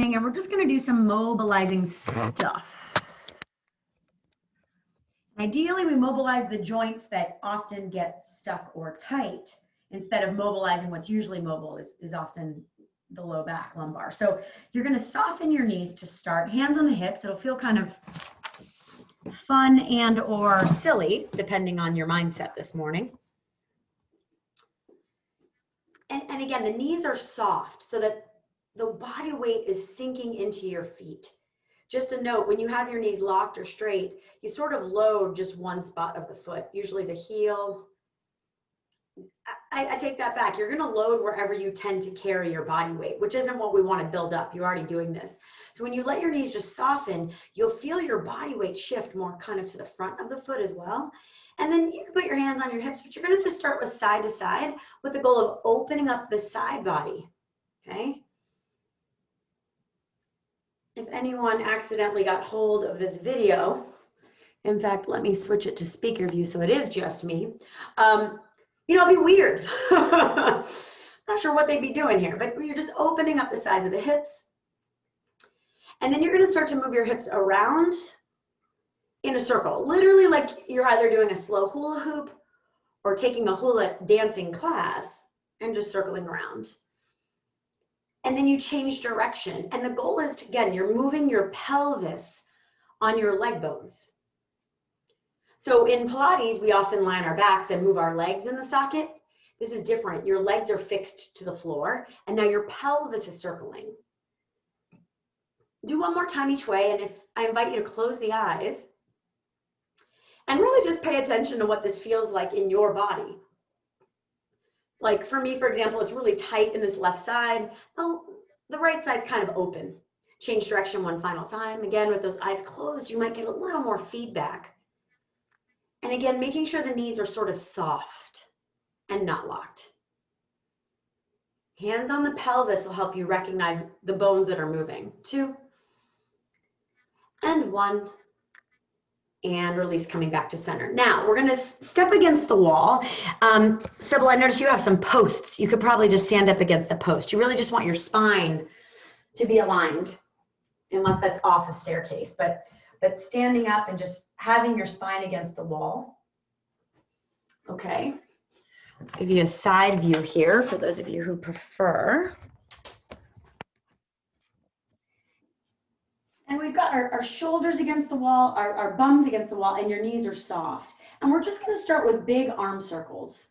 morning, and we're just going to do some mobilizing stuff. Ideally, we mobilize the joints that often get stuck or tight instead of mobilizing what's usually mobile is often the low back, lumbar. So you're going to soften your knees to start, hands on the hips. It'll feel kind of fun and or silly, depending on your mindset this morning. And again, the knees are soft so that the body weight is sinking into your feet. Just a note, when you have your knees locked or straight, you sort of load just one spot of the foot, usually the heel. I take that back. You're going to load wherever you tend to carry your body weight, which isn't what we want to build up. You're already doing this. So when you let your knees just soften, you'll feel your body weight shift more kind of to the front of the foot as well. And then you can put your hands on your hips, but you're going to just start with side to side with the goal of opening up the side body, okay? If anyone accidentally got hold of this video, in fact, let me switch it to speaker view so it is just me. You know, it'd be weird. Not sure what they'd be doing here, but you're just opening up the sides of the hips. And then you're going to start to move your hips around in a circle, literally like you're either doing a slow hula hoop or taking a hula dancing class and just circling around. And then you change direction. And the goal is to, again, you're moving your pelvis on your leg bones. So in Pilates, we often lie on our backs and move our legs in the socket. This is different. Your legs are fixed to the floor, and now your pelvis is circling. Do one more time each way, and if I invite you to close the eyes and really just pay attention to what this feels like in your body. Like for me, for example, it's really tight in this left side. The right side's kind of open. Change direction one final time. Again, with those eyes closed, you might get a little more feedback. And again, making sure the knees are sort of soft and not locked. Hands on the pelvis will help you recognize the bones that are moving. 2, and 1, and release, coming back to center. Now, we're gonna step against the wall. Sybil, I noticed you have some posts. You could probably just stand up against the post. You really just want your spine to be aligned, unless that's off a staircase, but standing up and just having your spine against the wall. Okay, I'll give you a side view here for those of you who prefer. And we've got our shoulders against the wall, our bums against the wall, and your knees are soft. And we're just going to start with big arm circles.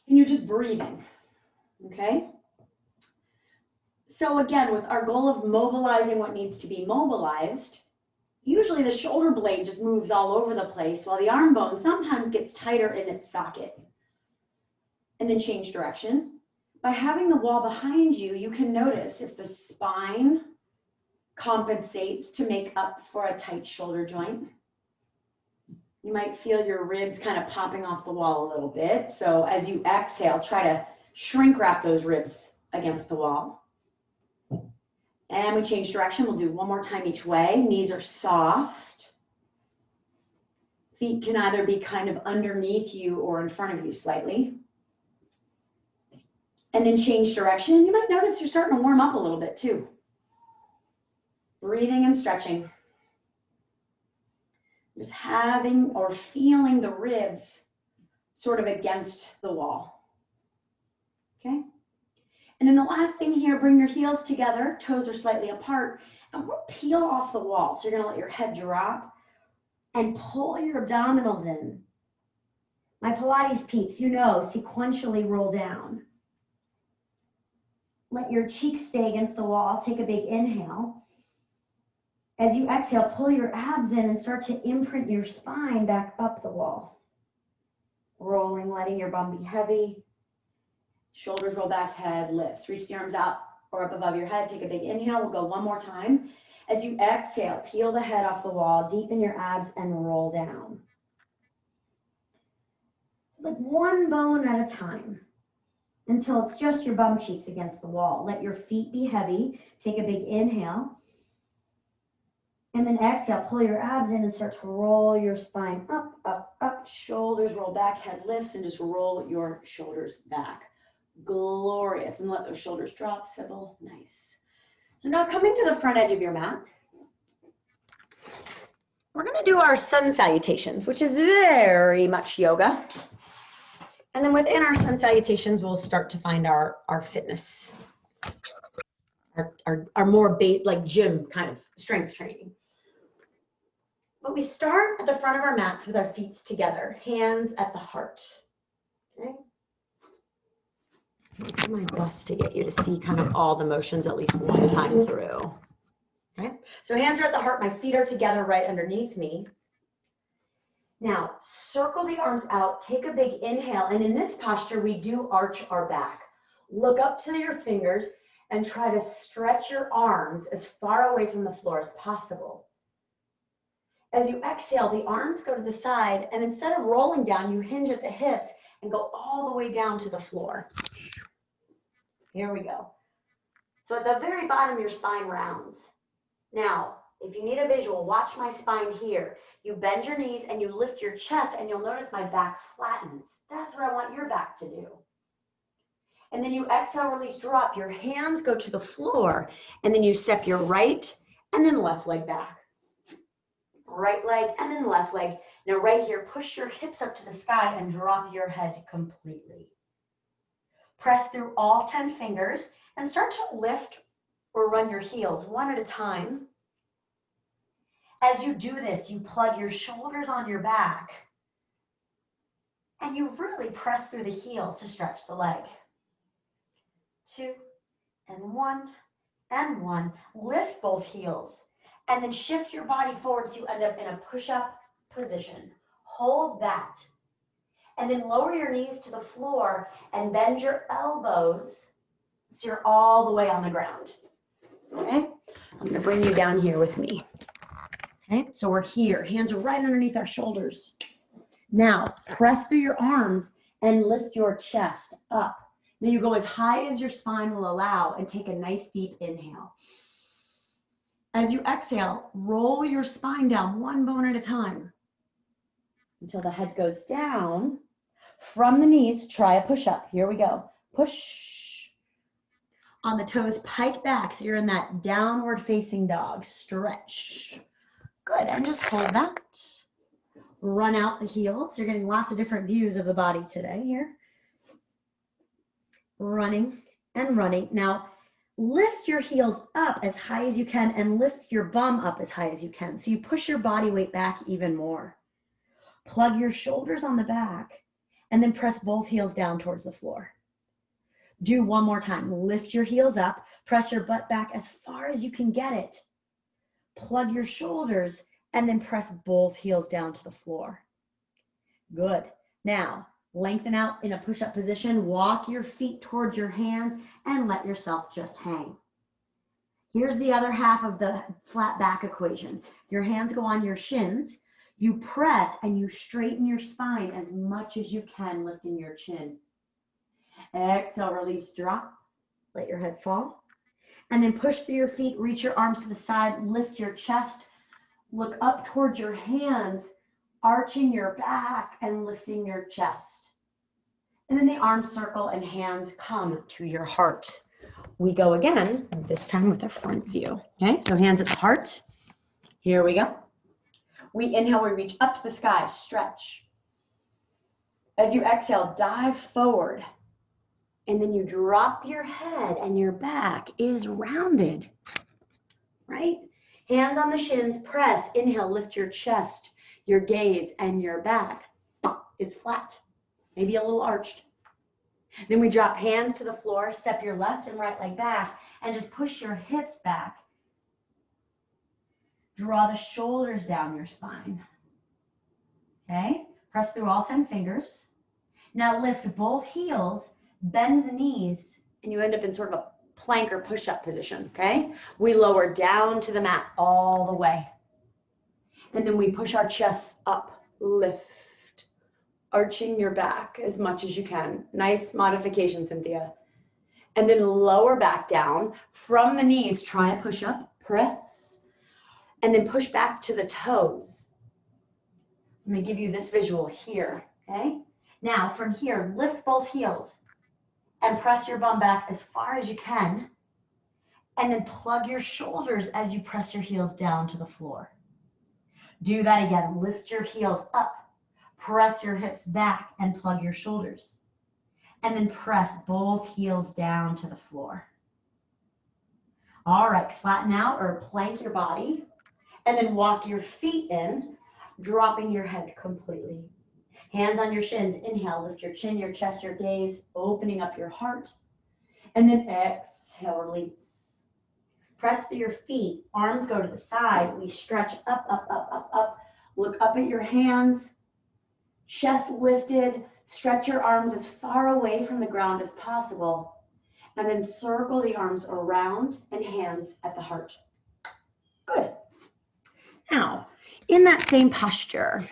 And you're just breathing, okay? So again, with our goal of mobilizing what needs to be mobilized, usually the shoulder blade just moves all over the place while the arm bone sometimes gets tighter in its socket. And then change direction. By having the wall behind you, you can notice if the spine compensates to make up for a tight shoulder joint. You might feel your ribs kind of popping off the wall a little bit. So as you exhale, try to shrink wrap those ribs against the wall. And we change direction. We'll do one more time each way. Knees are soft. Feet can either be kind of underneath you or in front of you slightly. And then change direction. You might notice you're starting to warm up a little bit too. Breathing and stretching. Just having or feeling the ribs sort of against the wall. Okay? And then the last thing here, bring your heels together, toes are slightly apart, and we'll peel off the wall. So you're gonna let your head drop and pull your abdominals in. My Pilates peeps, you know, sequentially roll down. Let your cheeks stay against the wall. Take a big inhale. As you exhale, pull your abs in and start to imprint your spine back up the wall. Rolling, letting your bum be heavy. Shoulders roll back, head lifts. Reach the arms out or up above your head. Take a big inhale. We'll go one more time. As you exhale, peel the head off the wall, deepen your abs, and roll down. Like one bone at a time until it's just your bum cheeks against the wall. Let your feet be heavy. Take a big inhale. And then exhale, pull your abs in and start to roll your spine up, up, up. Shoulders roll back, head lifts, and just roll your shoulders back. Glorious. And let those shoulders drop, Sybil. Nice. So now coming to the front edge of your mat, we're going to do our sun salutations, which is very much yoga. And then within our sun salutations, we'll start to find our fitness, our more like gym kind of strength training. But we start at the front of our mats with our feet together, hands at the heart. Okay? I'll do my best to get you to see kind of all the motions at least one time through. Okay? So hands are at the heart, my feet are together right underneath me. Now, circle the arms out, take a big inhale, and in this posture, we do arch our back. Look up to your fingers and try to stretch your arms as far away from the floor as possible. As you exhale, the arms go to the side, and instead of rolling down, you hinge at the hips and go all the way down to the floor. Here we go. So at the very bottom, your spine rounds. Now, if you need a visual, watch my spine here. You bend your knees and you lift your chest, and you'll notice my back flattens. That's what I want your back to do. And then you exhale, release, drop. Your hands go to the floor, and then you step your right and then left leg back. Right leg and then left leg. Now right here, push your hips up to the sky and drop your head completely. Press through all 10 fingers and start to lift or run your heels one at a time. As you do this, you plug your shoulders on your back and you really press through the heel to stretch the leg. 2 and 1 and 1. Lift both heels and then shift your body forward so you end up in a push-up position. Hold that. And then lower your knees to the floor and bend your elbows so you're all the way on the ground. Okay? I'm going to bring you down here with me. Okay? So we're here. Hands are right underneath our shoulders. Now, press through your arms and lift your chest up. Now you go as high as your spine will allow and take a nice deep inhale. As you exhale, roll your spine down one bone at a time until the head goes down. From the knees, try a push-up. Here we go. Push. On the toes, pike back, so you're in that downward facing dog. Stretch. Good, and just hold that. Run out the heels. You're getting lots of different views of the body today here. Running and running. Now, lift your heels up as high as you can and lift your bum up as high as you can. So you push your body weight back even more. Plug your shoulders on the back and then press both heels down towards the floor. Do one more time. Lift your heels up, press your butt back as far as you can get it. Plug your shoulders and then press both heels down to the floor. Good. Now, lengthen out in a push-up position. Walk your feet towards your hands and let yourself just hang. Here's the other half of the flat back equation. Your hands go on your shins. You press and you straighten your spine as much as you can, lifting your chin. Exhale, release, drop. Let your head fall. And then push through your feet, reach your arms to the side, lift your chest, look up towards your hands, arching your back and lifting your chest. And then the arms circle and hands come to your heart. We go again, this time with a front view. Okay, so hands at the heart. Here we go. We inhale, we reach up to the sky, stretch. As you exhale, dive forward. And then you drop your head and your back is rounded, right? Hands on the shins, press, inhale, lift your chest, your gaze, and your back is flat, maybe a little arched. Then we drop hands to the floor, step your left and right leg back, and just push your hips back. Draw the shoulders down your spine. Okay? Press through all 10 fingers. Now lift both heels, bend the knees, and you end up in sort of a plank or push-up position, okay? We lower down to the mat all the way. And then we push our chests up, lift, arching your back as much as you can. Nice modification, Cynthia. And then lower back down. From the knees, try a push-up, press, and then push back to the toes. I'm gonna give you this visual here, okay? Now, from here, lift both heels and press your bum back as far as you can. And then plug your shoulders as you press your heels down to the floor. Do that again. Lift your heels up. Press your hips back and plug your shoulders. And then press both heels down to the floor. All right, flatten out or plank your body. And then walk your feet in, dropping your head completely. Hands on your shins. Inhale, lift your chin, your chest, your gaze, opening up your heart. And then exhale, release. Press through your feet. Arms go to the side. We stretch up, up, up, up, up. Look up at your hands. Chest lifted. Stretch your arms as far away from the ground as possible. And then circle the arms around and hands at the heart. Good. Now, in that same posture,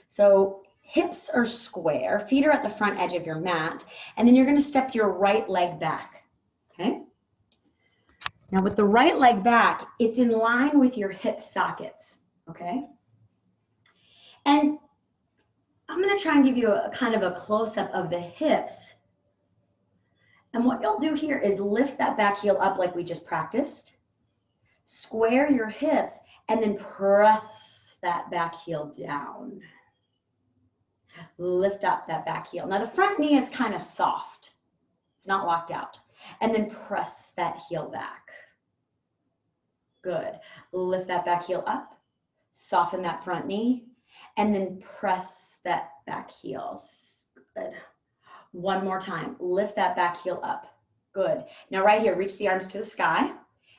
so hips are square, feet are at the front edge of your mat, and then you're going to step your right leg back, okay? Now with the right leg back, it's in line with your hip sockets, okay? And I'm going to try and give you a kind of a close-up of the hips. And what you'll do here is lift that back heel up like we just practiced, square your hips, and then press that back heel down. Lift up that back heel. Now the front knee is kind of soft. It's not locked out. And then press that heel back. Good. Lift that back heel up. Soften that front knee. And then press that back heel. Good. One more time. Lift that back heel up. Good. Now right here, reach the arms to the sky.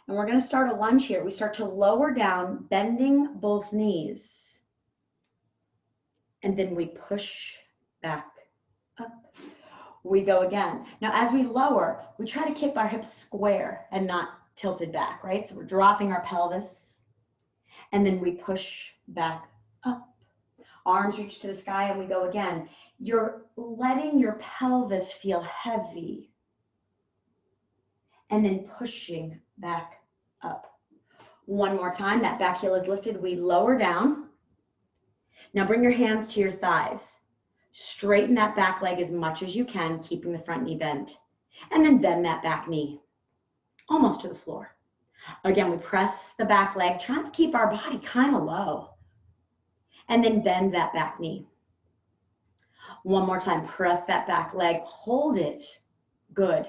And we're going to start a lunge here. We start to lower down, bending both knees. And then we push back up. We go again. Now, as we lower, we try to keep our hips square and not tilted back, right? So we're dropping our pelvis. And then we push back up. Arms reach to the sky and we go again. You're letting your pelvis feel heavy. And then pushing back up. One more time. That back heel is lifted. We lower down. Now bring your hands to your thighs. Straighten that back leg as much as you can, keeping the front knee bent. And then bend that back knee almost to the floor. Again, we press the back leg, trying to keep our body kind of low. And then bend that back knee. One more time, press that back leg, hold it. Good.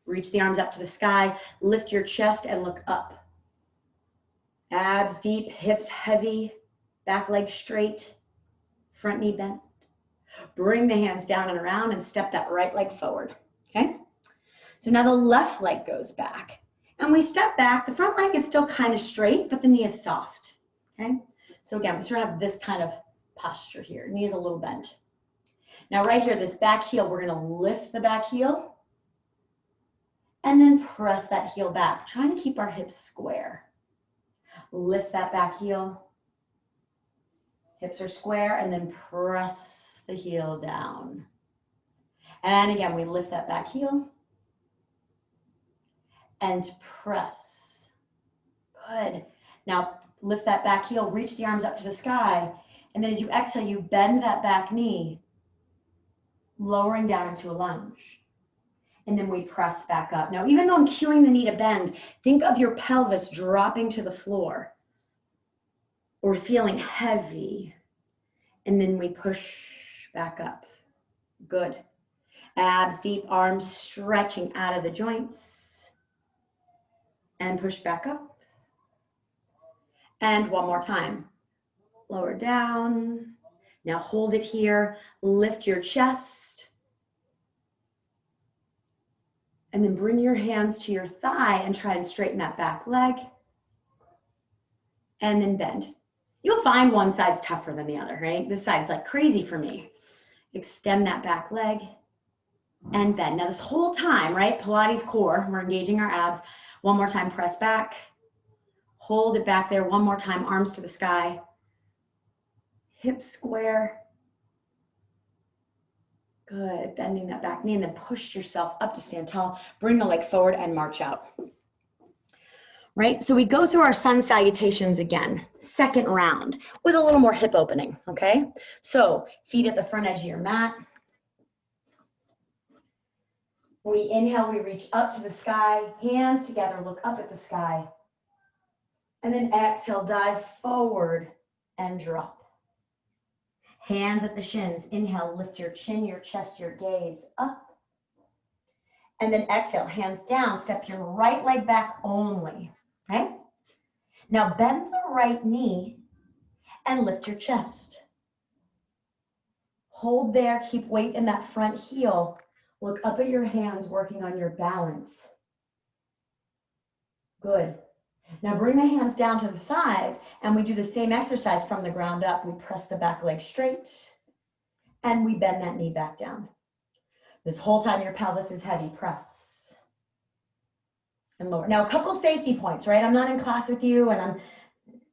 Reach the arms up to the sky, lift your chest and look up. Abs deep, hips heavy, back leg straight. Front knee bent. Bring the hands down and around and step that right leg forward, okay? So now the left leg goes back. And we step back. The front leg is still kind of straight, but the knee is soft, okay? So again, we sort of have this kind of posture here. Knee is a little bent. Now right here, this back heel, we're going to lift the back heel and then press that heel back, trying to keep our hips square. Lift that back heel. Hips are square, and then press the heel down. And again, we lift that back heel and press. Good. Now lift that back heel, reach the arms up to the sky, and then as you exhale, you bend that back knee, lowering down into a lunge. And then we press back up. Now, even though I'm cueing the knee to bend, think of your pelvis dropping to the floor or feeling heavy. And then we push back up. Good. Abs deep, arms stretching out of the joints. And push back up. And one more time. Lower down. Now hold it here. Lift your chest. And then bring your hands to your thigh and try and straighten that back leg. And then bend. You'll find one side's tougher than the other, right? This side's like crazy for me. Extend that back leg and bend. Now this whole time, right? Pilates core, we're engaging our abs. One more time, press back. Hold it back there. One more time, arms to the sky. Hips square. Good, bending that back knee and then push yourself up to stand tall. Bring the leg forward and march out. Right, so we go through our sun salutations again, second round, with a little more hip opening, okay? So feet at the front edge of your mat. We inhale, we reach up to the sky, hands together, look up at the sky. And then exhale, dive forward and drop. Hands at the shins. Inhale, lift your chin, your chest, your gaze up. And then exhale, hands down, step your right leg back only, okay? Now bend the right knee and lift your chest. Hold there, keep weight in that front heel. Look up at your hands, working on your balance. Good. Now bring the hands down to the thighs, and we do the same exercise from the ground up. We press the back leg straight, and we bend that knee back down. This whole time your pelvis is heavy, press and lower. Now a couple safety points, right? I'm not in class with you, and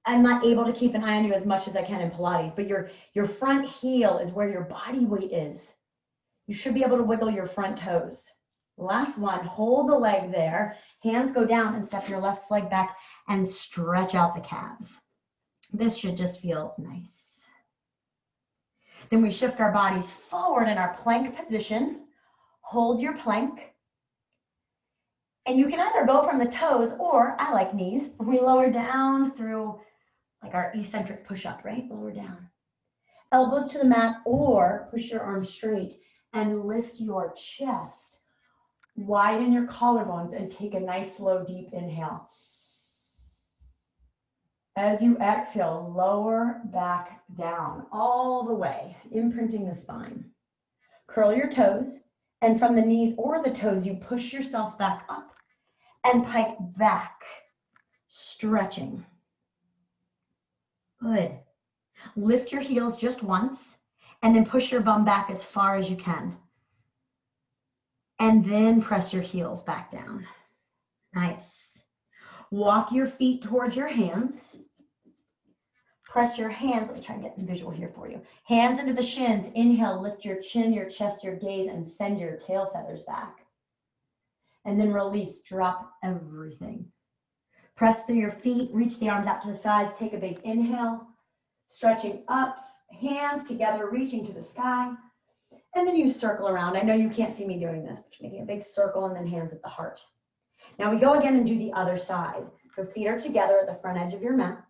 I'm not able to keep an eye on you as much as I can in Pilates, but your front heel is where your body weight is. You should be able to wiggle your front toes. Last one, hold the leg there. Hands go down and step your left leg back and stretch out the calves. This should just feel nice. Then we shift our bodies forward in our plank position. Hold your plank. And you can either go from the toes, or I like knees. We lower down through like our eccentric push-up, right? Lower down. Elbows to the mat, or push your arms straight and lift your chest. Widen your collarbones and take a nice, slow, deep inhale. As you exhale, lower back down all the way, imprinting the spine. Curl your toes, and from the knees or the toes, you push yourself back up and pike back, stretching. Good. Lift your heels just once, and then push your bum back as far as you can. And then press your heels back down. Nice. Walk your feet towards your hands. Press your hands. Let me try and get the visual here for you. Hands into the shins. Inhale, lift your chin, your chest, your gaze, and send your tail feathers back. And then release, drop everything. Press through your feet, reach the arms out to the sides, take a big inhale, stretching up, hands together, reaching to the sky. And then you circle around. I know you can't see me doing this, but you're making a big circle and then hands at the heart. Now we go again and do the other side. So feet are together at the front edge of your mat.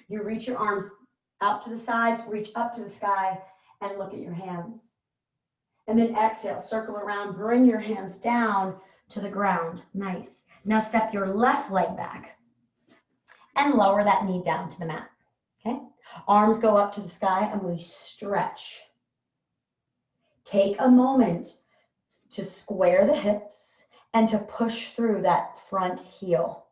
You reach your arms out to the sides, reach up to the sky, and look at your hands. And then exhale, circle around, bring your hands down to the ground. Nice. Now step your left leg back and lower that knee down to the mat. Okay? Arms go up to the sky and we stretch. Take a moment to square the hips and to push through that front heel.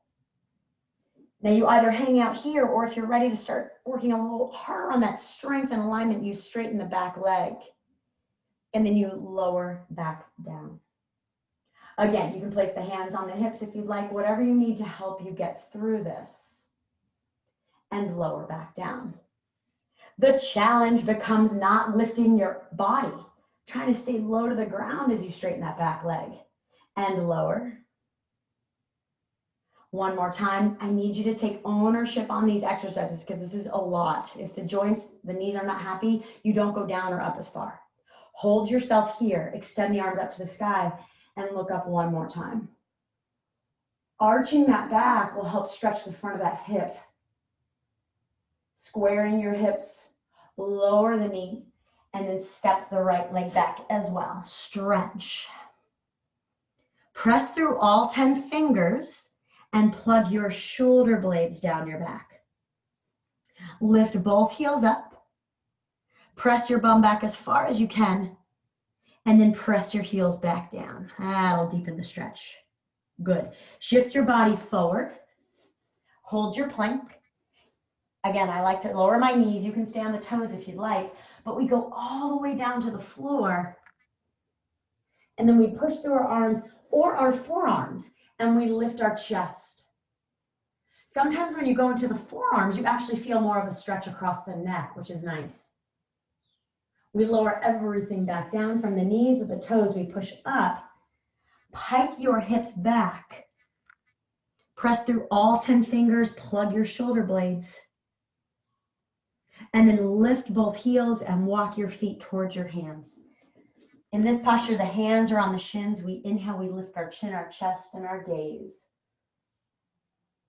Now you either hang out here, or if you're ready to start working a little harder on that strength and alignment, you straighten the back leg and then you lower back down. Again, you can place the hands on the hips if you'd like, whatever you need to help you get through this, and lower back down. The challenge becomes not lifting your body, trying to stay low to the ground as you straighten that back leg and lower. One more time, I need you to take ownership on these exercises because this is a lot. If the joints, the knees are not happy, you don't go down or up as far. Hold yourself here, extend the arms up to the sky, and look up one more time. Arching that back will help stretch the front of that hip. Squaring your hips, lower the knee, and then step the right leg back as well. Stretch. Press through all 10 fingers and plug your shoulder blades down your back. Lift both heels up. Press your bum back as far as you can, and then press your heels back down. That'll deepen the stretch. Good. Shift your body forward. Hold your plank. Again, I like to lower my knees. You can stay on the toes if you'd like, but we go all the way down to the floor. And then we push through our arms or our forearms, and we lift our chest. Sometimes when you go into the forearms, you actually feel more of a stretch across the neck, which is nice. We lower everything back down from the knees with the toes. We push up. Pike your hips back. Press through all 10 fingers. Plug your shoulder blades. And then lift both heels and walk your feet towards your hands. In this posture, the hands are on the shins. We inhale, we lift our chin, our chest, and our gaze.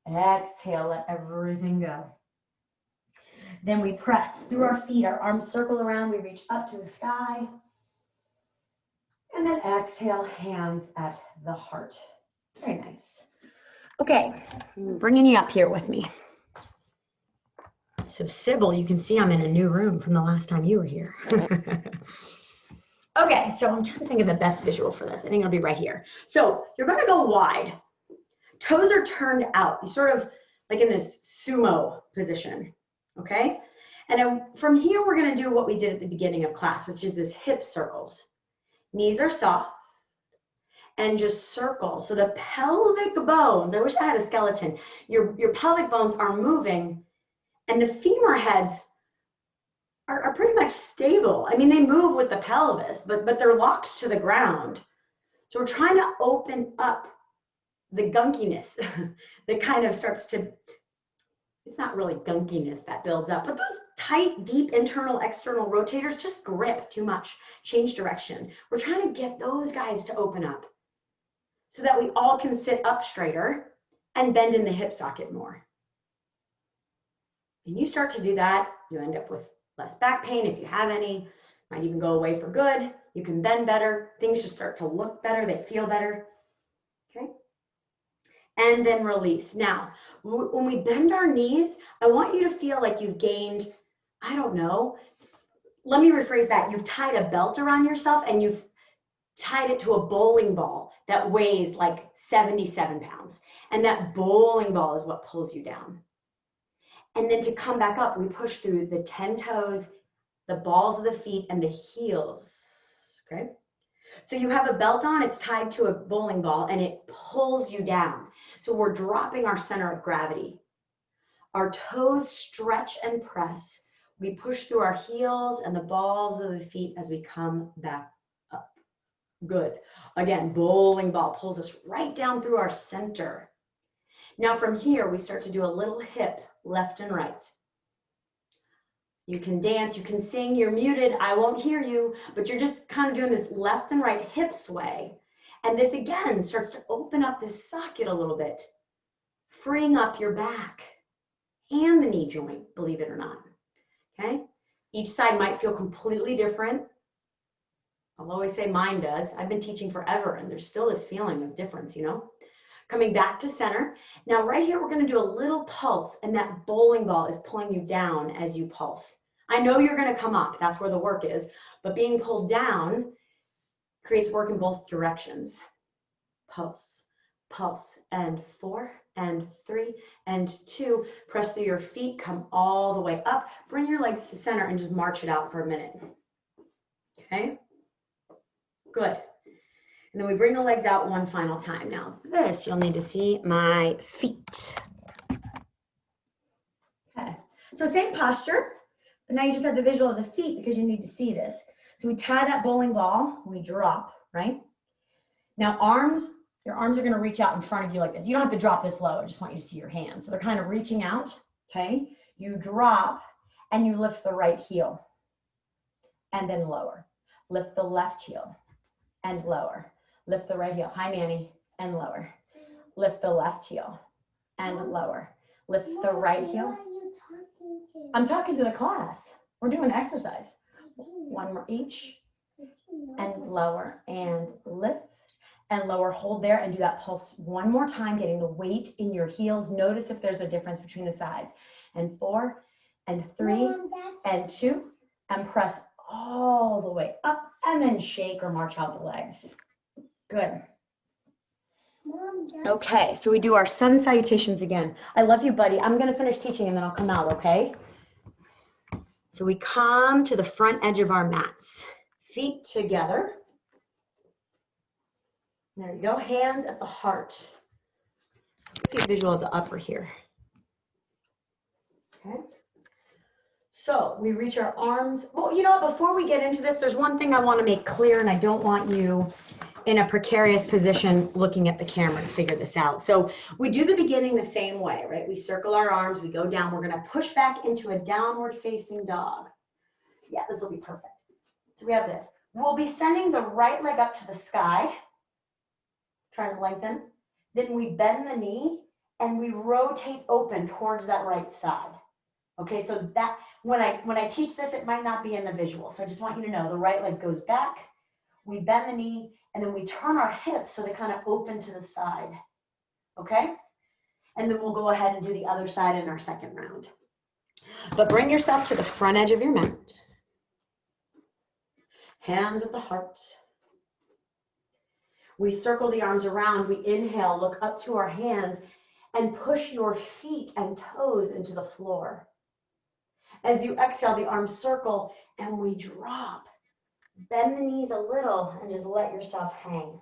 Exhale, let everything go. Then we press through our feet, our arms circle around, we reach up to the sky. And then exhale, hands at the heart. Very nice. Okay, I'm bringing you up here with me. So Sybil, you can see I'm in a new room from the last time you were here. Okay, so I'm trying to think of the best visual for this. I think it'll be right here. So you're gonna go wide. Toes are turned out. You sort of like in this sumo position, okay? And from here, we're gonna do what we did at the beginning of class, which is this hip circles. Knees are soft and just circle. So the pelvic bones, I wish I had a skeleton. Your pelvic bones are moving and the femur heads are pretty much stable. I mean, they move with the pelvis, but they're locked to the ground. So we're trying to open up the gunkiness that kind of starts to, it's not really gunkiness that builds up, but those tight, deep internal, external rotators just grip too much, change direction. We're trying to get those guys to open up so that we all can sit up straighter and bend in the hip socket more. And you start to do that, you end up with less back pain if you have any, might even go away for good. You can bend better, things just start to look better, they feel better, okay? And then release. Now, when we bend our knees, I want you to feel like you've gained, I don't know, let me rephrase that. You've tied a belt around yourself and you've tied it to a bowling ball that weighs like 77 pounds. And that bowling ball is what pulls you down. And then to come back up, we push through the 10 toes, the balls of the feet, and the heels, okay? So you have a belt on, it's tied to a bowling ball, and it pulls you down. So we're dropping our center of gravity. Our toes stretch and press. We push through our heels and the balls of the feet as we come back up. Good. Again, bowling ball pulls us right down through our center. Now from here, we start to do a little hip left and right. You can dance, you can sing, you're muted, I won't hear you, but you're just kind of doing this left and right hip sway. And this again starts to open up this socket a little bit, freeing up your back and the knee joint, believe it or not, okay? Each side might feel completely different. I'll always say mine does. I've been teaching forever and there's still this feeling of difference, you know? Coming back to center. Now right here, we're gonna do a little pulse and that bowling ball is pulling you down as you pulse. I know you're gonna come up, that's where the work is, but being pulled down creates work in both directions. Pulse, pulse, and 4, and 3, and 2. Press through your feet, come all the way up, bring your legs to center and just march it out for a minute. Okay, good. And then we bring the legs out one final time. Now this, you'll need to see my feet. Okay, so same posture, but now you just have the visual of the feet because you need to see this. So we tie that bowling ball, we drop, right? Now arms, your arms are gonna reach out in front of you like this. You don't have to drop this low, I just want you to see your hands. So they're kind of reaching out, okay? You drop and you lift the right heel and then lower. Lift the left heel and lower. Lift the right heel, hi Manny, and lower. Lift the left heel and lower. Lift the right heel. I'm talking to the class. We're doing exercise. One more each. And lower and lift and lower. Hold there and do that pulse one more time, getting the weight in your heels. Notice if there's a difference between the sides. And 4, and 3, and 2, and press all the way up and then shake or march out the legs. Good. Okay, so we do our sun salutations again. I love you, buddy. I'm going to finish teaching and then I'll come out, okay? So we come to the front edge of our mats. Feet together. There you go. Hands at the heart. Get a visual of the upper here. Okay. So we reach our arms. Well, you know what? Before we get into this, there's one thing I want to make clear, and I don't want you in a precarious position looking at the camera to figure this out. So we do the beginning the same way, right? We circle our arms, we go down. We're going to push back into a downward facing dog. Yeah, this will be perfect. So we have this. We'll be sending the right leg up to the sky, trying to lengthen. Then we bend the knee and we rotate open towards that right side. Okay, so that when I teach this, it might not be in the visual. So I just want you to know the right leg goes back, we bend the knee, and then we turn our hips so they kind of open to the side. Okay? And then we'll go ahead and do the other side in our second round. But bring yourself to the front edge of your mat. Hands at the heart. We circle the arms around. We inhale, look up to our hands, and push your feet and toes into the floor. As you exhale, the arms circle, and we drop. Bend the knees a little, and just let yourself hang.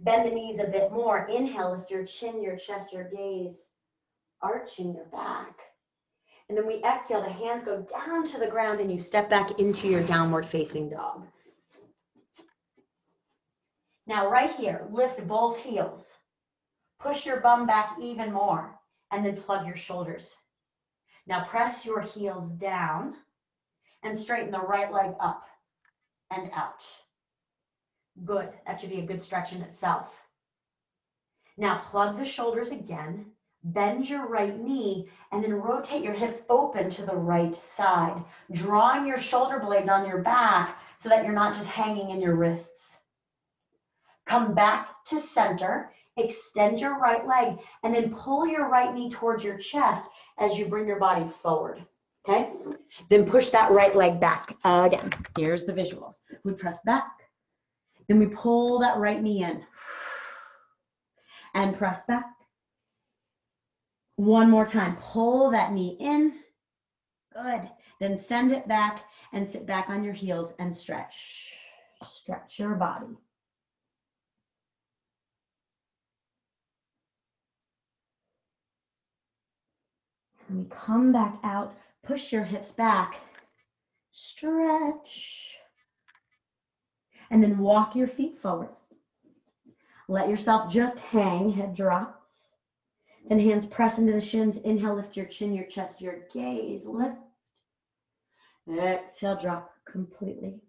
Bend the knees a bit more. Inhale, lift your chin, your chest, your gaze, arching your back. And then we exhale, the hands go down to the ground, and you step back into your downward facing dog. Now right here, lift both heels. Push your bum back even more, and then plug your shoulders. Now press your heels down and straighten the right leg up and out. Good, that should be a good stretch in itself. Now plug the shoulders again, bend your right knee, and then rotate your hips open to the right side, drawing your shoulder blades on your back so that you're not just hanging in your wrists. Come back to center, extend your right leg, and then pull your right knee towards your chest as you bring your body forward, okay? Then push that right leg back again. Here's the visual. We press back, then we pull that right knee in and press back. One more time, pull that knee in. Good. Then send it back and sit back on your heels and stretch. Stretch your body. And we come back out, push your hips back, stretch, and then walk your feet forward. Let yourself just hang, head drops. Then hands press into the shins. Inhale, lift your chin, your chest, your gaze, lift. Exhale, drop completely.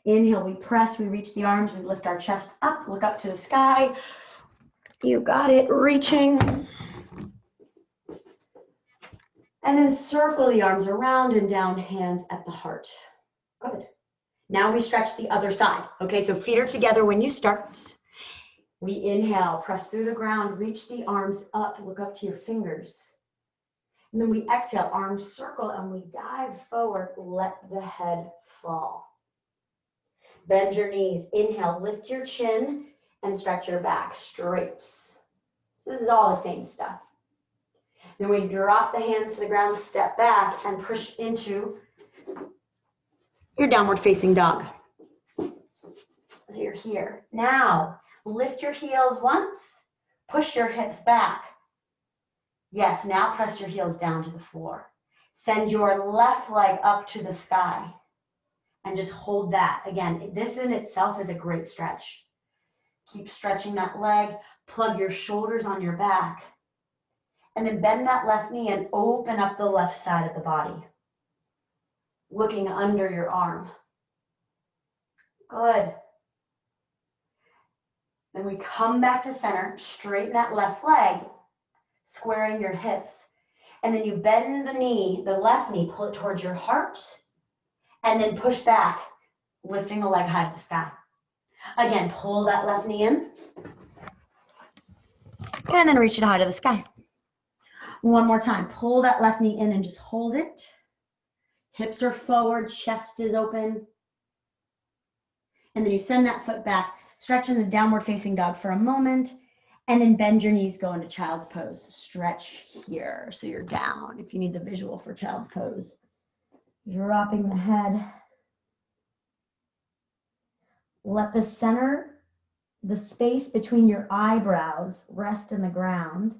Inhale, we press, we reach the arms, we lift our chest up, look up to the sky. You got it, reaching. And then circle the arms around and down, hands at the heart. Good. Now we stretch the other side. Okay, so feet are together when you start. We inhale, press through the ground, reach the arms up, look up to your fingers. And then we exhale, arms circle, and we dive forward, let the head fall. Bend your knees, inhale, lift your chin, and stretch your back straight. This is all the same stuff. Then we drop the hands to the ground, step back, and push into your downward facing dog. So you're here. Now, lift your heels once, push your hips back. Yes, now press your heels down to the floor. Send your left leg up to the sky and just hold that. Again, this in itself is a great stretch. Keep stretching that leg, plug your shoulders on your back. And then bend that left knee and open up the left side of the body. Looking under your arm. Good. Then we come back to center, straighten that left leg, squaring your hips. And then you bend the knee, the left knee, pull it towards your heart, and then push back, lifting the leg high to the sky. Again, pull that left knee in, and then reach it high to the sky. One more time, pull that left knee in and just hold it. Hips are forward, chest is open. And then you send that foot back, stretch in the downward facing dog for a moment, and then bend your knees, go into child's pose. Stretch here, so you're down if you need the visual for child's pose. Dropping the head. Let the center, the space between your eyebrows rest in the ground.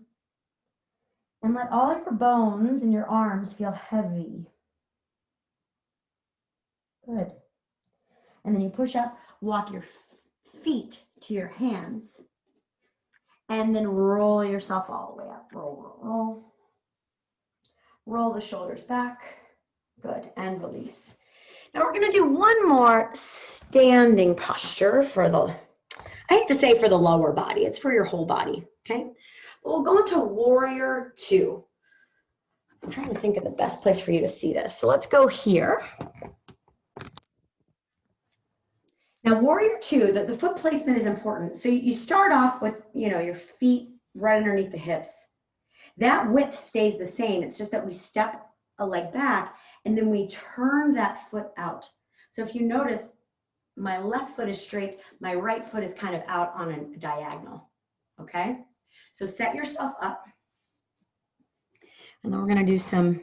And let all your bones in your arms feel heavy. Good. And then you push up, walk your feet to your hands, and then roll yourself all the way up. Roll, roll, roll. Roll the shoulders back. Good, and release. Now we're going to do one more standing posture for the, I hate to say for the lower body, it's for your whole body, okay? But we'll go into warrior two. I'm trying to think of the best place for you to see this. So let's go here. Now warrior two, the foot placement is important. So you start off with, your feet right underneath the hips. That width stays the same. It's just that we step a leg back and then we turn that foot out. So if you notice, my left foot is straight, my right foot is kind of out on a diagonal, okay? So set yourself up. And then we're gonna do some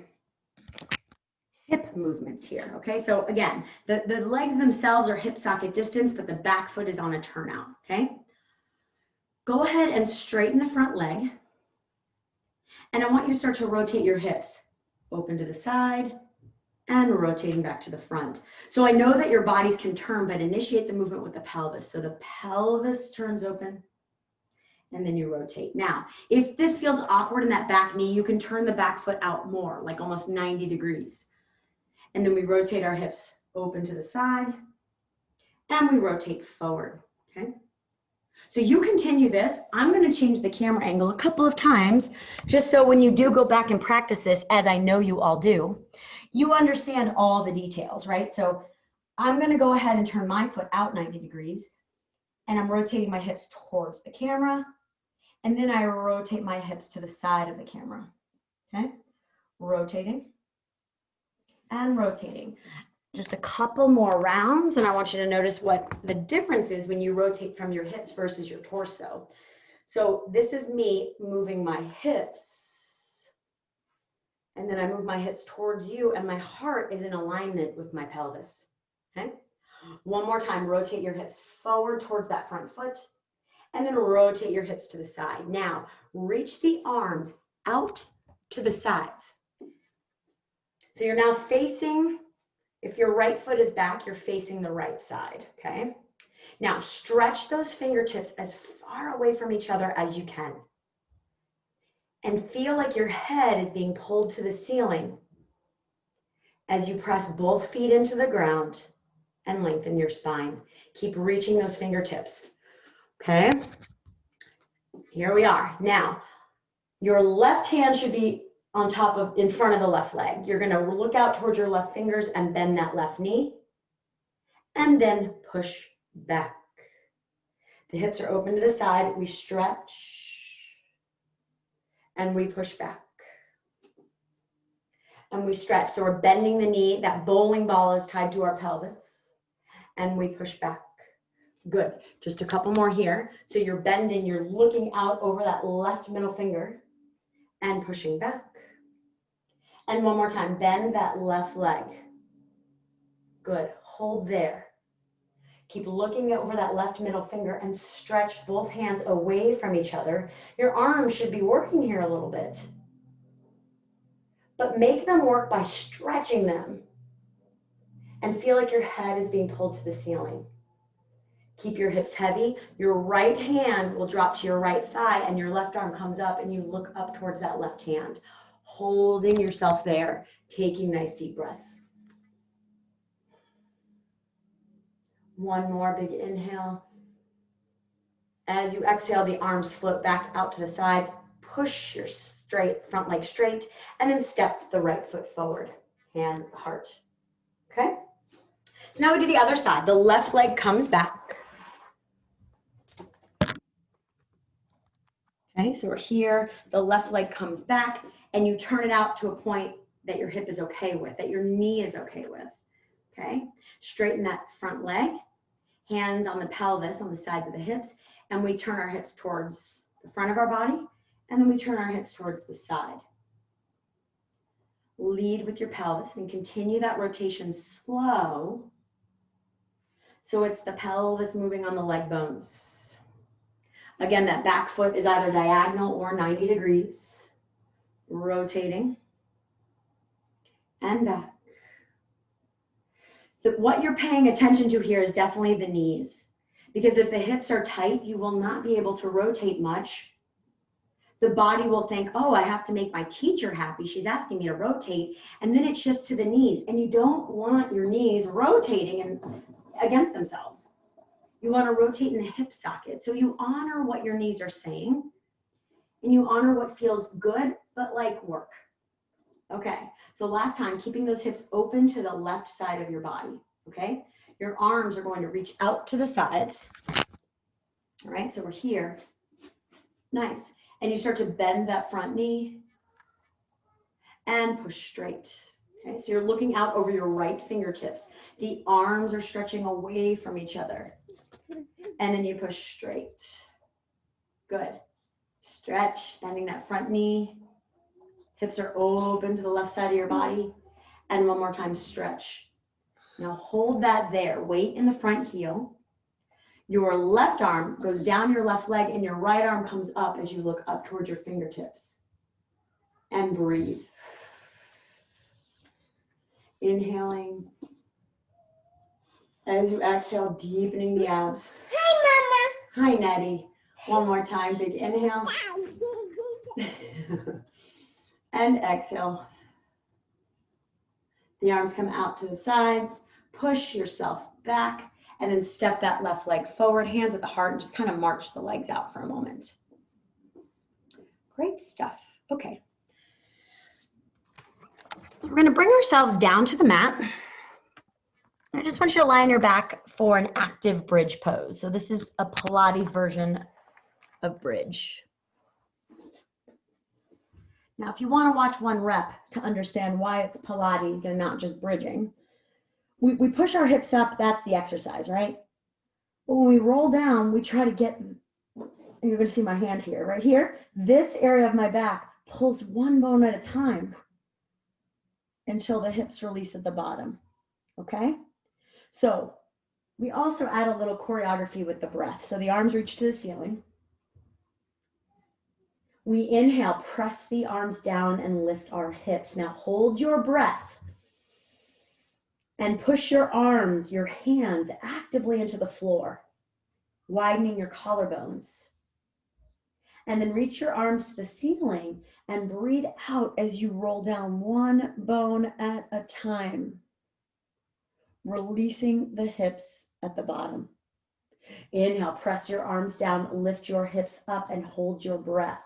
hip movements here, okay? So again, the legs themselves are hip socket distance, but the back foot is on a turnout, okay? Go ahead and straighten the front leg. And I want you to start to rotate your hips, open to the side and rotating back to the front. So I know that your bodies can turn, but initiate the movement with the pelvis. So the pelvis turns open and then you rotate. Now, if this feels awkward in that back knee, you can turn the back foot out more, like almost 90 degrees. And then we rotate our hips open to the side and we rotate forward, okay? So you continue this. I'm going to change the camera angle a couple of times, just so when you do go back and practice this, as I know you all do, you understand all the details, right? So I'm going to go ahead and turn my foot out 90 degrees, and I'm rotating my hips towards the camera, and then I rotate my hips to the side of the camera, okay? Rotating and rotating. Just a couple more rounds, and I want you to notice what the difference is when you rotate from your hips versus your torso. So this is me moving my hips, and then I move my hips towards you, and my heart is in alignment with my pelvis, okay? One more time, rotate your hips forward towards that front foot, and then rotate your hips to the side. Now, reach the arms out to the sides. So you're now facing, if your right foot is back, you're facing the right side, okay? Now, stretch those fingertips as far away from each other as you can. And feel like your head is being pulled to the ceiling as you press both feet into the ground and lengthen your spine. Keep reaching those fingertips, okay? Here we are. Now, your left hand should be on top of, in front of the left leg. You're gonna look out towards your left fingers and bend that left knee, and then push back. The hips are open to the side, we stretch, and we push back. And we stretch, so we're bending the knee, that bowling ball is tied to our pelvis, and we push back. Good, just a couple more here. So you're bending, you're looking out over that left middle finger, and pushing back. And one more time, bend that left leg. Good, hold there. Keep looking over that left middle finger and stretch both hands away from each other. Your arms should be working here a little bit, but make them work by stretching them and feel like your head is being pulled to the ceiling. Keep your hips heavy. Your right hand will drop to your right thigh and your left arm comes up and you look up towards that left hand. Holding yourself there, taking nice deep breaths. One more big inhale. As you exhale, the arms float back out to the sides. Push your front leg straight, and then step the right foot forward. Hands at the heart. Okay? So now we do the other side. The left leg comes back. Okay, so we're here. The left leg comes back, and you turn it out to a point that your hip is okay with, that your knee is okay with. Okay? Straighten that front leg. Hands on the pelvis, on the sides of the hips, and we turn our hips towards the front of our body, and then we turn our hips towards the side. Lead with your pelvis and continue that rotation slow. So it's the pelvis moving on the leg bones. Again, that back foot is either diagonal or 90 degrees. Rotating and back. What you're paying attention to here is definitely the knees, because if the hips are tight, you will not be able to rotate much the body will think, oh, I have to make my teacher happy. She's asking me to rotate. And then it shifts to the knees. And you don't want your knees rotating and against themselves. You want to rotate in the hip socket. So you honor what your knees are saying. And you honor what feels good, but like work. Okay, so last time, keeping those hips open to the left side of your body. Okay, your arms are going to reach out to the sides. All right, so we're here. Nice. And you start to bend that front knee and push straight. Okay, so you're looking out over your right fingertips. The arms are stretching away from each other. And then you push straight. Good. Stretch, bending that front knee. Hips are open to the left side of your body. And one more time, stretch. Now hold that there. Weight in the front heel. Your left arm goes down your left leg and your right arm comes up as you look up towards your fingertips. And breathe. Inhaling. As you exhale, deepening the abs. Hi, Hi, Nettie. One more time, big inhale. And exhale. The arms come out to the sides. Push yourself back. And then step that left leg forward, hands at the heart, and just kind of march the legs out for a moment. Great stuff. Okay. We're going to bring ourselves down to the mat. I just want you to lie on your back for an active bridge pose. So this is a Pilates version of bridge. Now, if you want to watch one rep to understand why it's Pilates and not just bridging, we push our hips up, that's the exercise, right? But when we roll down, we try to get, and you're going to see my hand here, right here, this area of my back pulls one bone at a time until the hips release at the bottom, okay? So we also add a little choreography with the breath. So the arms reach to the ceiling. We inhale, press the arms down and lift our hips. Now hold your breath. And push your arms, your hands actively into the floor, widening your collarbones. And then reach your arms to the ceiling and breathe out as you roll down one bone at a time, releasing the hips at the bottom. Inhale, press your arms down, lift your hips up and hold your breath.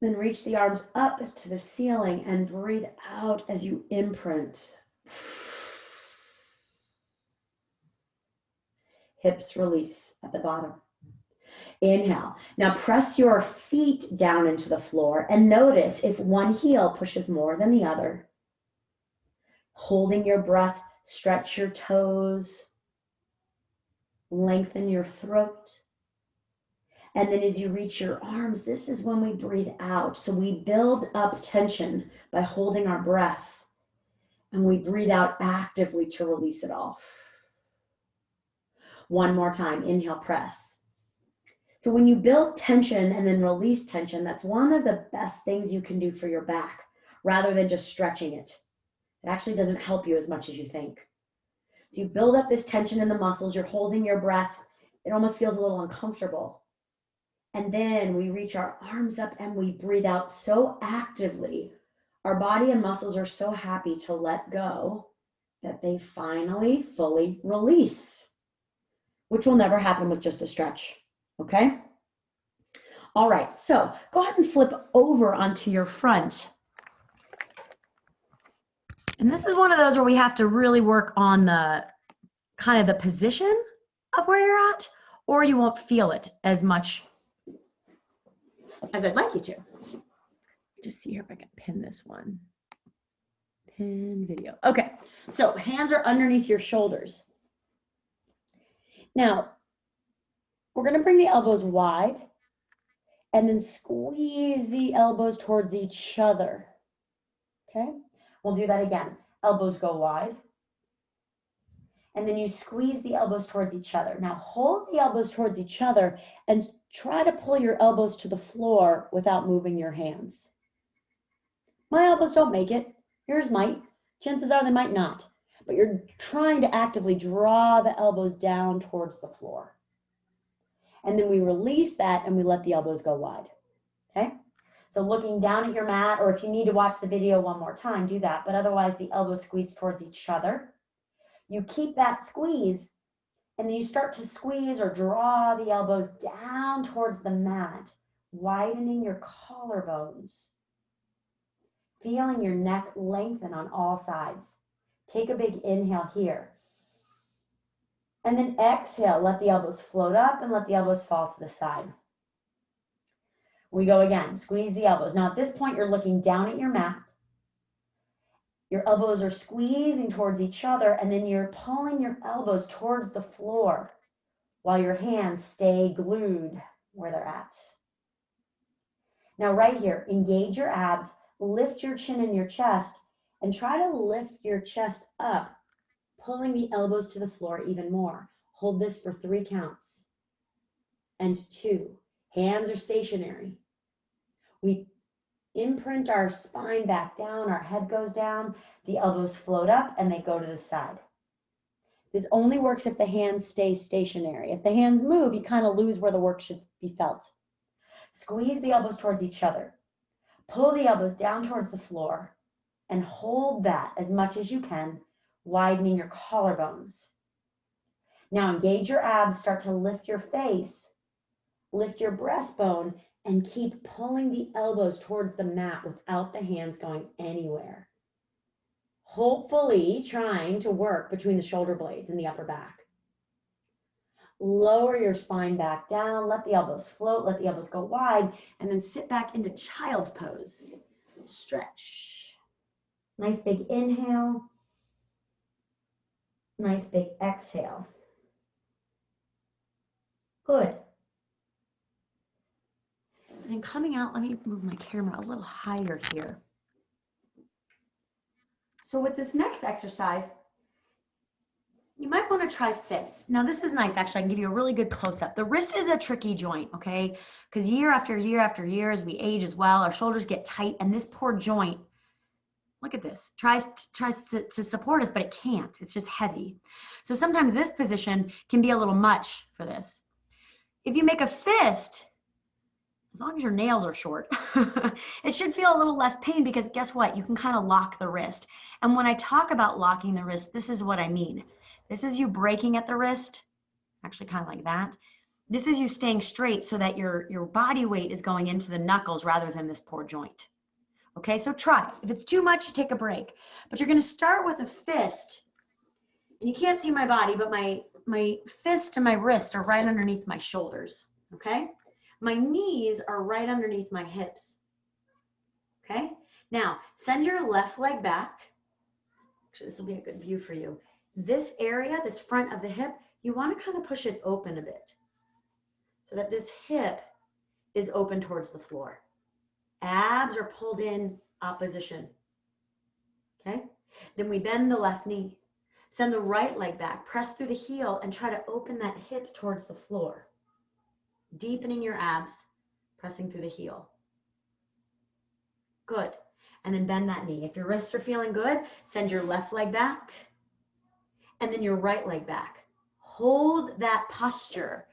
Then reach the arms up to the ceiling and breathe out as you imprint. Hips release at the bottom. Inhale. Now press your feet down into the floor and notice if one heel pushes more than the other. Holding your breath, stretch your toes, lengthen your throat. And then as you reach your arms, this is when we breathe out. So we build up tension by holding our breath. And we breathe out actively to release it all. One more time, inhale, press. So when you build tension and then release tension, that's one of the best things you can do for your back, rather than just stretching it. It actually doesn't help you as much as you think. So you build up this tension in the muscles, you're holding your breath. It almost feels a little uncomfortable. And then we reach our arms up and we breathe out so actively. Our body and muscles are so happy to let go that they finally fully release, which will never happen with just a stretch, okay? All right, so go ahead and flip over onto your front. And this is one of those where we have to really work on the kind of the position of where you're at, or you won't feel it as much as I'd like you to. Just see here if I can pin this one. Pin video. Okay, so hands are underneath your shoulders. Now, we're going to bring the elbows wide and then squeeze the elbows towards each other. Okay, we'll do that again. Elbows go wide. And then you squeeze the elbows towards each other. Now hold the elbows towards each other and try to pull your elbows to the floor without moving your hands. My elbows don't make it. Yours might. Chances are they might not. But you're trying to actively draw the elbows down towards the floor. And then we release that and we let the elbows go wide. Okay? So looking down at your mat, or if you need to watch the video one more time, do that. But otherwise, the elbows squeeze towards each other. You keep that squeeze, and then you start to squeeze or draw the elbows down towards the mat, widening your collarbones. Feeling your neck lengthen on all sides. Take a big inhale here. And then exhale, let the elbows float up and let the elbows fall to the side. We go again, squeeze the elbows. Now at this point, you're looking down at your mat. Your elbows are squeezing towards each other, and then you're pulling your elbows towards the floor while your hands stay glued where they're at. Now right here, engage your abs, lift your chin and your chest, and try to lift your chest up, pulling the elbows to the floor even more. Hold this for 3 counts. And 2. Hands are stationary. We imprint our spine back down, our head goes down, the elbows float up, and they go to the side. This only works if the hands stay stationary. If the hands move, you kind of lose where the work should be felt. Squeeze the elbows towards each other. Pull the elbows down towards the floor and hold that as much as you can, widening your collarbones. Now engage your abs, start to lift your face, lift your breastbone, and keep pulling the elbows towards the mat without the hands going anywhere. Hopefully trying to work between the shoulder blades and the upper back. Lower your spine back down, let the elbows float, let the elbows go wide, and then sit back into child's pose. Stretch. Nice big inhale. Nice big exhale. Good. And then coming out, let me move my camera a little higher here. So with this next exercise, you might want to try fists. Now this is nice, actually, I can give you a really good close-up. The wrist is a tricky joint, okay? Because year after year after year, as we age as well, our shoulders get tight, and this poor joint, look at this, tries to support us, but it can't. It's just heavy. So sometimes this position can be a little much for this. If you make a fist, as long as your nails are short, it should feel a little less pain, because guess what? You can kind of lock the wrist. And when I talk about locking the wrist, this is what I mean. This is you breaking at the wrist, actually kind of like that. This is you staying straight so that your body weight is going into the knuckles rather than this poor joint. Okay, so try. If it's too much, you take a break. But you're going to start with a fist. And you can't see my body, but my fist and my wrist are right underneath my shoulders. Okay? My knees are right underneath my hips. Okay? Now, send your left leg back. Actually, this will be a good view for you. This area, this front of the hip, you want to kind of push it open a bit so that this hip is open towards the floor. Abs are pulled in opposition. Okay? Then we bend the left knee. Send the right leg back. Press through the heel and try to open that hip towards the floor. Deepening your abs, pressing through the heel. Good. And then bend that knee. If your wrists are feeling good, send your left leg back and then your right leg back. Hold that posture.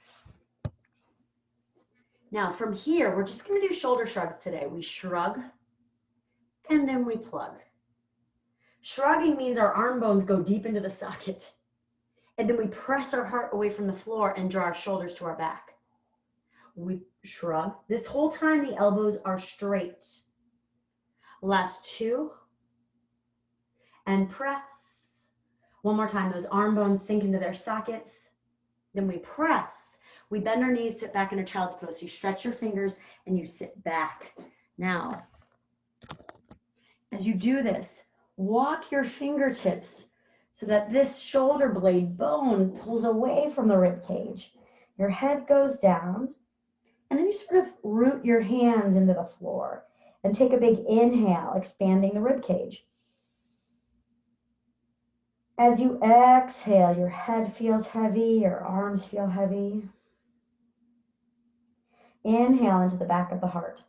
Now from here, we're just going to do shoulder shrugs today. We shrug and then we plug. Shrugging means our arm bones go deep into the socket. And then we press our heart away from the floor and draw our shoulders to our back. We shrug. This whole time the elbows are straight. Last 2. And press. One more time, those arm bones sink into their sockets. Then we press. We bend our knees, sit back in a child's pose. You stretch your fingers and you sit back. Now, as you do this, walk your fingertips so that this shoulder blade bone pulls away from the rib cage. Your head goes down, and then you sort of root your hands into the floor and take a big inhale, expanding the rib cage. As you exhale, your head feels heavy, your arms feel heavy. Inhale into the back of the heart.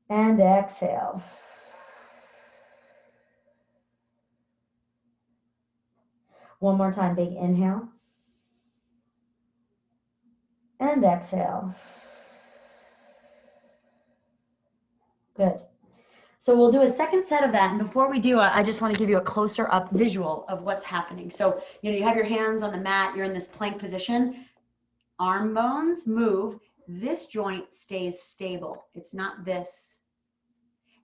And exhale. One more time, big inhale. And exhale. Good. So we'll do a second set of that. And before we do it, I just want to give you a closer up visual of what's happening. So, you have your hands on the mat, you're in this plank position, arm bones move. This joint stays stable. It's not this.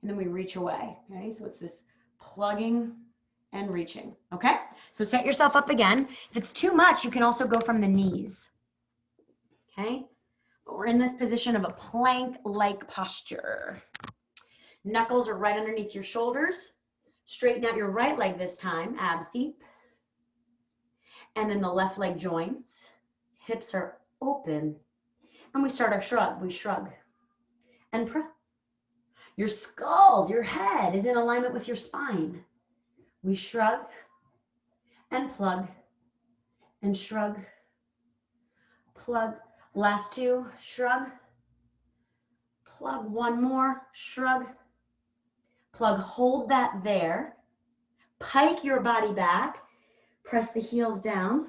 And then we reach away. Okay. So it's this plugging and reaching. Okay. So set yourself up again. If it's too much, you can also go from the knees. Okay. But we're in this position of a plank-like posture. Knuckles are right underneath your shoulders. Straighten out your right leg this time, abs deep. And then the left leg joins. Hips are open. And we start our shrug. We shrug and press. Your skull, your head is in alignment with your spine. We shrug and plug and shrug, plug. Last two, shrug, plug. One more, shrug, plug. Hold that there. Pike your body back. Press the heels down.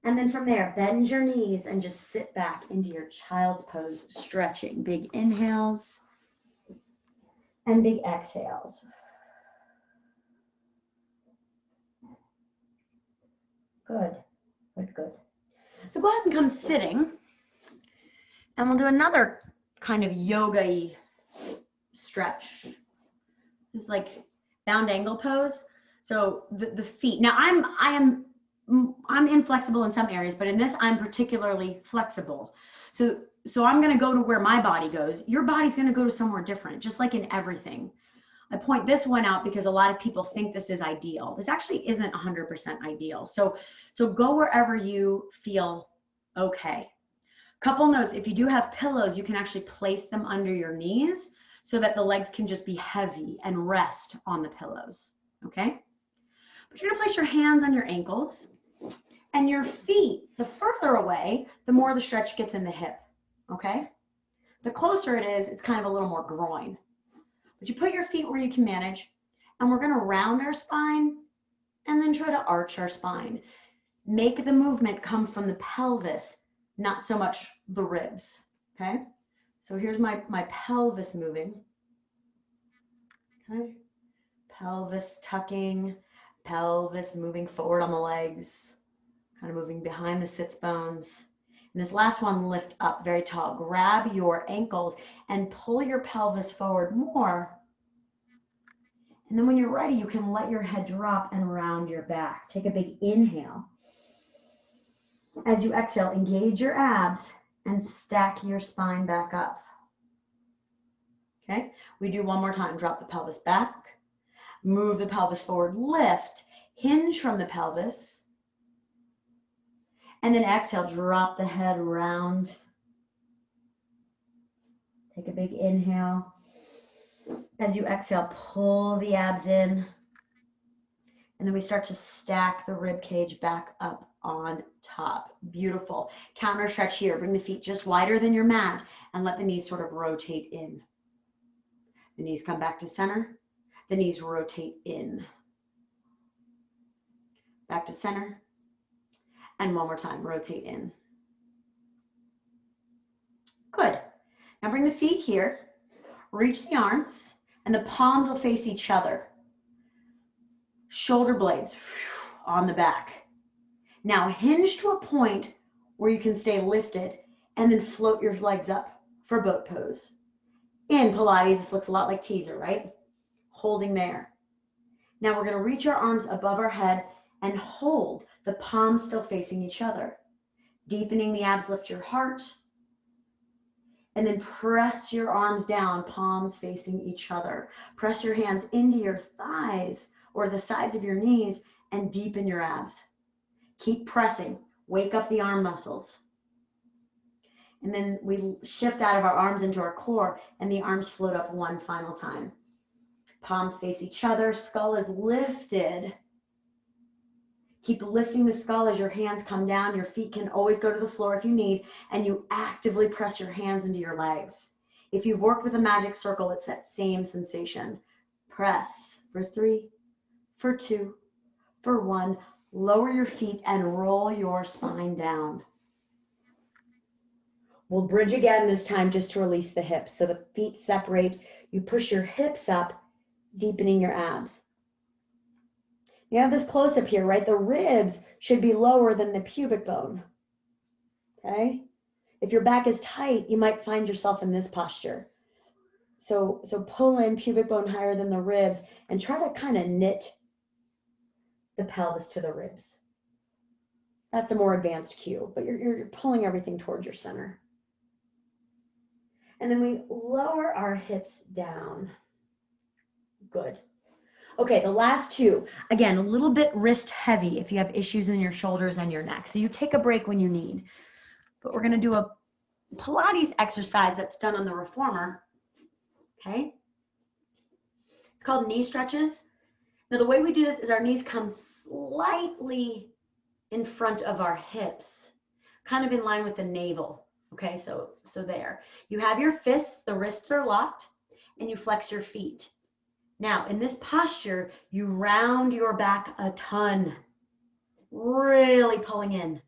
And then from there, bend your knees and just sit back into your child's pose, stretching. Big inhales and big exhales. Good, good, good. So go ahead and come sitting. And we'll do another kind of yoga-y stretch. It's like bound angle pose. So the feet. Now I'm inflexible in some areas, but in this I'm particularly flexible. So I'm going to go to where my body goes. Your body's going to go to somewhere different, just like in everything. I point this one out because a lot of people think this is ideal. This actually isn't 100% ideal. So go wherever you feel okay. Couple notes, if you do have pillows, you can actually place them under your knees so that the legs can just be heavy and rest on the pillows, okay? But you're gonna place your hands on your ankles and your feet, the further away, the more the stretch gets in the hip, okay? The closer it is, it's kind of a little more groin. But you put your feet where you can manage, and we're gonna round our spine and then try to arch our spine. Make the movement come from the pelvis, not so much the ribs, okay? So here's my pelvis moving, okay? Pelvis tucking, pelvis moving forward on the legs, kind of moving behind the sits bones. And this last one, lift up very tall. Grab your ankles and pull your pelvis forward more. And then when you're ready, you can let your head drop and round your back. Take a big inhale. As you exhale, engage your abs and stack your spine back up. Okay, we do one more time. Drop the pelvis back, move the pelvis forward, lift, hinge from the pelvis, and then exhale, drop the head round. Take a big inhale. As you exhale, pull the abs in, and then we start to stack the rib cage back up on top. Beautiful. Counter stretch here. Bring the feet just wider than your mat and let the knees sort of rotate in. The knees come back to center. The knees rotate in. Back to center. And one more time, rotate in. Good. Now bring the feet here. Reach the arms and the palms will face each other. Shoulder blades on the back. Now hinge to a point where you can stay lifted and then float your legs up for boat pose. In Pilates, this looks a lot like teaser, right? Holding there. Now we're going to reach our arms above our head and hold, the palms still facing each other. Deepening the abs, lift your heart. And then press your arms down, palms facing each other. Press your hands into your thighs or the sides of your knees and deepen your abs. Keep pressing. Wake up the arm muscles. And then we shift out of our arms into our core and the arms float up one final time. Palms face each other, skull is lifted. Keep lifting the skull as your hands come down. Your feet can always go to the floor if you need, and you actively press your hands into your legs. If you've worked with a magic circle, it's that same sensation. Press for 3, for 2, for 1. Lower your feet and roll your spine down. We'll bridge again this time just to release the hips. So the feet separate. You push your hips up, deepening your abs. You have this close up here, right? The ribs should be lower than the pubic bone. Okay? If your back is tight, you might find yourself in this posture. So pull in pubic bone higher than the ribs and try to kind of knit the pelvis to the ribs. That's a more advanced cue, but you're pulling everything towards your center. And then we lower our hips down. Good. Okay, the last two. Again, a little bit wrist heavy if you have issues in your shoulders and your neck. So you take a break when you need. But we're going to do a Pilates exercise that's done on the reformer. Okay? It's called knee stretches. Now, the way we do this is our knees come slightly in front of our hips, kind of in line with the navel. Okay, so there. You have your fists, the wrists are locked, and you flex your feet. Now, in this posture, you round your back a ton, really pulling in.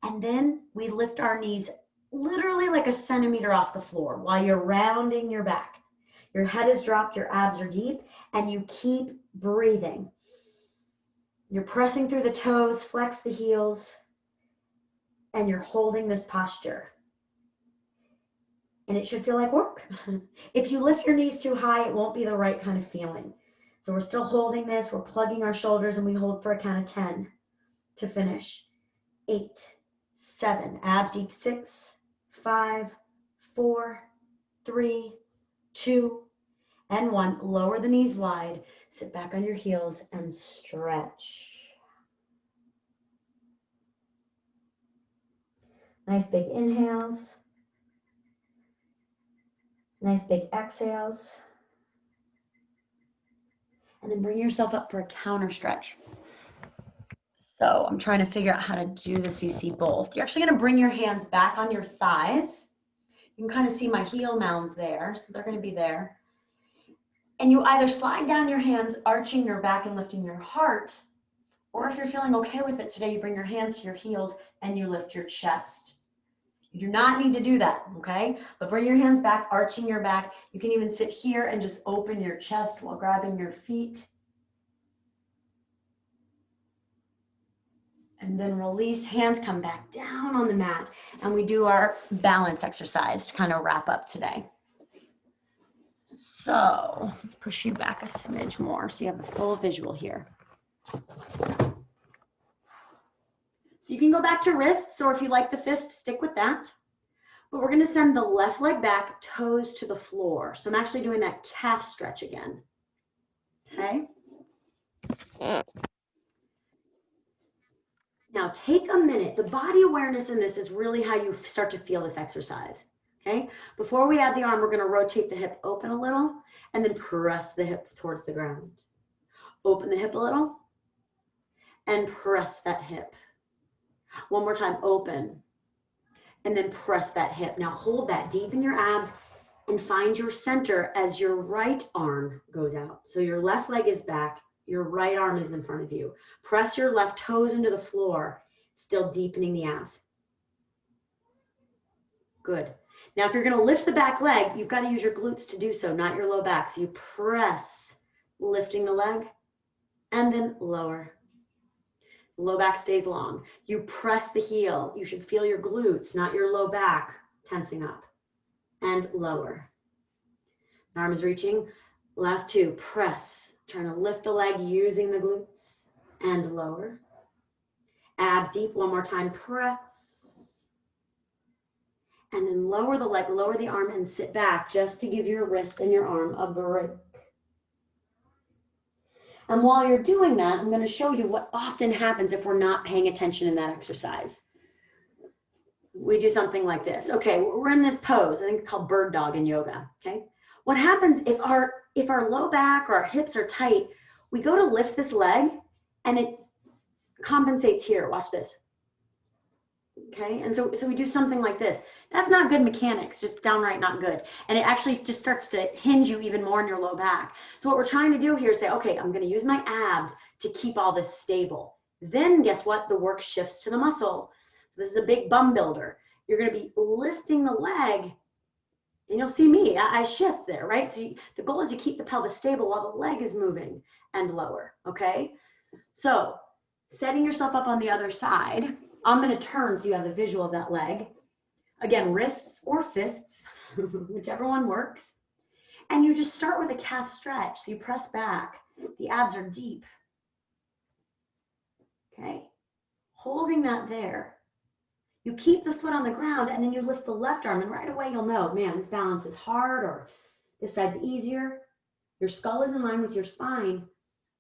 And then we lift our knees literally like a centimeter off the floor while you're rounding your back. Your head is dropped, your abs are deep, and you keep breathing. You're pressing through the toes, flex the heels, and you're holding this posture. And it should feel like work. If you lift your knees too high, it won't be the right kind of feeling. So we're still holding this, we're plugging our shoulders, and we hold for a count of 10 to finish. 8, 7, abs deep, 6, 5, 4, 3, 2, and 1. Lower the knees wide, sit back on your heels and stretch. Nice big inhales. Nice big exhales. And then bring yourself up for a counter stretch. So I'm trying to figure out how to do this so you see both. You're actually going to bring your hands back on your thighs. You can kind of see my heel mounds there, so they're going to be there. And you either slide down your hands, arching your back and lifting your heart, or if you're feeling okay with it today, you bring your hands to your heels and you lift your chest. You do not need to do that, okay? But bring your hands back, arching your back. You can even sit here and just open your chest while grabbing your feet. And then release, hands come back down on the mat. And we do our balance exercise to kind of wrap up today. So let's push you back a smidge more so you have a full visual here. So you can go back to wrists, or if you like the fist, stick with that. But we're going to send the left leg back, toes to the floor. So I'm actually doing that calf stretch again. Okay? Now take a minute. The body awareness in this is really how you start to feel this exercise. Okay? Before we add the arm, we're going to rotate the hip open a little and then press the hip towards the ground. Open the hip a little and press that hip. One more time, open, and then press that hip. Now hold that deep in your abs and find your center as your right arm goes out. So your left leg is back, your right arm is in front of you. Press your left toes into the floor, still deepening the abs. Good. Now if you're gonna lift the back leg, you've got to use your glutes to do so, not your low back. So you press, lifting the leg, and then lower. Low back stays long. You press the heel. You should feel your glutes, not your low back, tensing up. And lower. Arm is reaching. Last two, press. Trying to lift the leg using the glutes. And lower. Abs deep, one more time, press. And then lower the leg, lower the arm and sit back just to give your wrist and your arm a break. And while you're doing that, I'm going to show you what often happens if we're not paying attention in that exercise. We do something like this. Okay, we're in this pose. I think it's called bird dog in yoga. Okay, what happens if our low back or our hips are tight? We go to lift this leg, and it compensates here. Watch this. Okay, and so we do something like this. That's not good mechanics, just downright not good. And it actually just starts to hinge you even more in your low back. So what we're trying to do here is say, okay, I'm going to use my abs to keep all this stable. Then guess what? The work shifts to the muscle. So this is a big bum builder. you're going to be lifting the leg, and you'll see me, I shift there, right? So the goal is to keep the pelvis stable while the leg is moving and lower, okay? So setting yourself up on the other side, I'm going to turn so you have the visual of that leg. Again, wrists or fists, whichever one works. And you just start with a calf stretch. So you press back. The abs are deep. Okay? Holding that there. You keep the foot on the ground and then you lift the left arm, and right away you'll know, man, this balance is hard or this side's easier. Your skull is in line with your spine.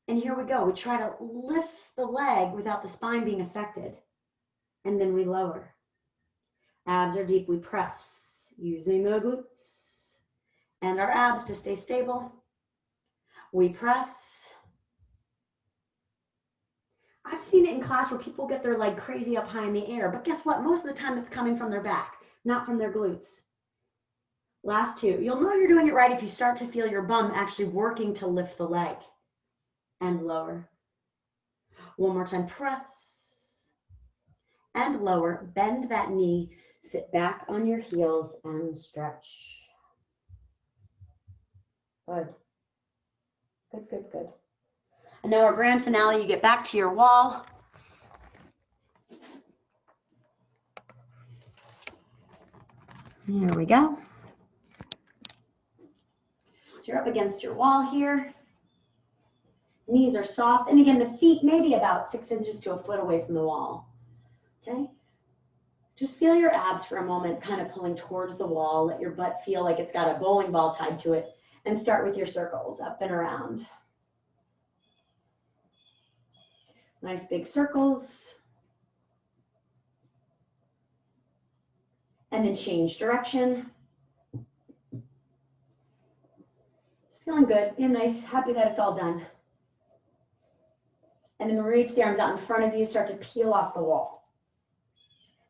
And here we go. We try to lift the leg without the spine being affected. And then we lower. Abs are deep. We press using the glutes. And our abs to stay stable. We press. I've seen it in class where people get their leg crazy up high in the air, but guess what? Most of the time it's coming from their back, not from their glutes. Last two. You'll know you're doing it right if you start to feel your bum actually working to lift the leg. And lower. One more time. Press. And lower. Bend that knee. Sit back on your heels and stretch. Good. Good, good, good. And now our grand finale, you get back to your wall. There we go. So you're up against your wall here. Knees are soft. And again, the feet maybe about 6 inches to a foot away from the wall. Okay? Just feel your abs for a moment, kind of pulling towards the wall. Let your butt feel like it's got a bowling ball tied to it. And start with your circles up and around. Nice big circles. And then change direction. Just feeling good, being nice, happy that it's all done. And then reach the arms out in front of you, start to peel off the wall.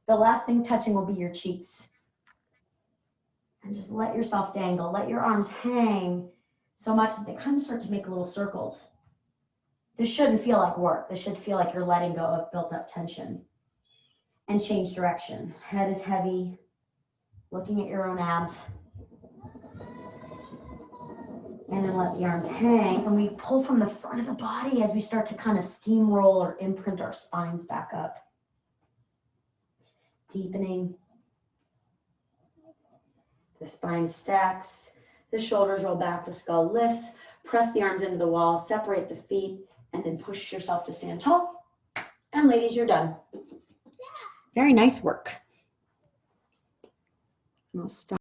The last thing touching will be your cheeks. And just let yourself dangle. Let your arms hang so much that they kind of start to make little circles. This shouldn't feel like work. This should feel like you're letting go of built up tension. And change direction. Head is heavy. Looking at your own abs. And then let the arms hang. And we pull from the front of the body as we start to kind of steamroll or imprint our spines back up. Deepening. The spine stacks. The shoulders roll back. The skull lifts. Press the arms into the wall. Separate the feet. And then push yourself to stand tall. And ladies, you're done. Very nice work. I'll stop.